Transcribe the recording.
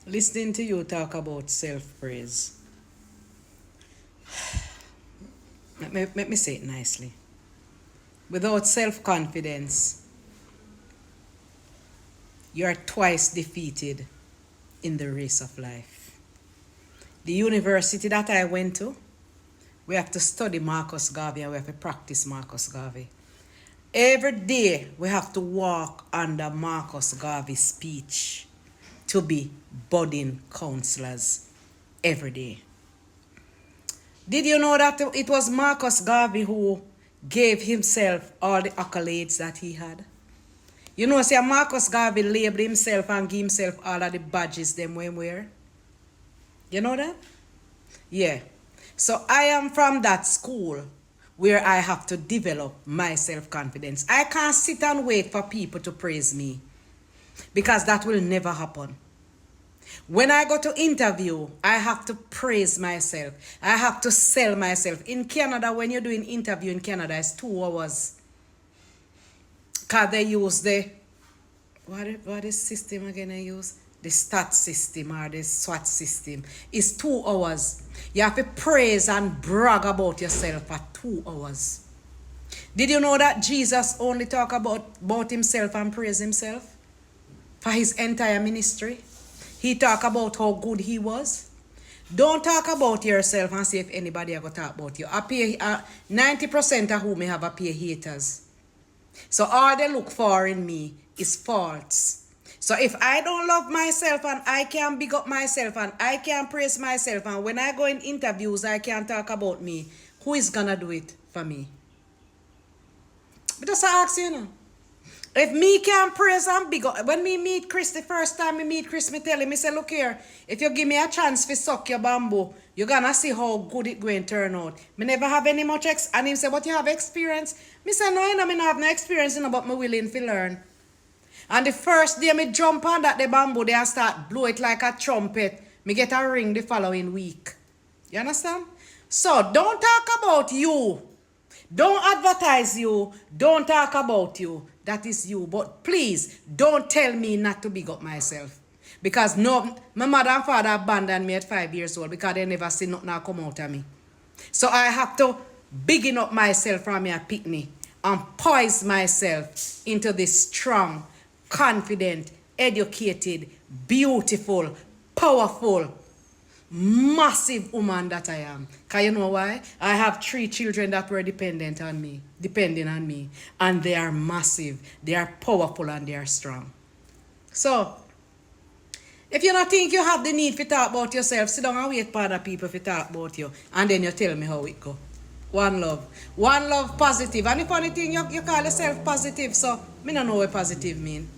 Listening to you talk about self-praise. Let me say it nicely. Without self-confidence, you are twice defeated in the race of life. The university that I went to, we have to study Marcus Garvey and we have to practice Marcus Garvey. Every day we have to walk under Marcus Garvey's speech to be budding counselors every day. Did you know that it was Marcus Garvey who gave himself all the accolades that he had? You know, see, Marcus Garvey labeled himself and gave himself all of the badges them when wear. You know that? Yeah. So I am from that school where I have to develop my self-confidence. I can't sit and wait for people to praise me because that will never happen. When I go to interview, I have to praise myself. I have to sell myself. In Canada, when you're doing interview in Canada, it's 2 hours. Because they use the, what is system again I use? The STAT system or the SWAT system. It's 2 hours. You have to praise and brag about yourself for 2 hours. Did you know that Jesus only talk about himself and praise himself for his entire ministry? He talk about how good he was. Don't talk about yourself and see if anybody ever talk about you. 90% of whom may have appear haters. So all they look for in me is faults. So if I don't love myself and I can't big up myself and I can't praise myself and when I go in interviews I can't talk about me, who is gonna do it for me? But just ask you know. If me can't praise and big up, when me meet Chris the first time me meet Chris, me tell him, me say, look here, if you give me a chance to suck your bamboo, you're gonna see how good it going to turn out. Me never have any much and him say, but you have experience? Me say, no, me not have no experience, you know, but me willing to learn. And the first day me jump on that the bamboo, they start blow it like a trumpet. Me get a ring the following week. You understand? So don't talk about you. Don't advertise you. Don't talk about you. That is you. But please, don't tell me not to big up myself. Because no, my mother and father abandoned me at 5 years old because they never see nothing come out of me. So I have to bigging up myself from me a picnic and poise myself into this strong, confident, educated, beautiful, powerful, massive woman that I am. Because you know why? I have 3 children that were depending on me. And they are massive, they are powerful, and they are strong. So, if you don't think you have the need to talk about yourself, sit down and wait for other people to talk about you. And then you tell me how it go. One love. One love positive. And the funny thing, you call yourself positive, so I don't know what positive mean.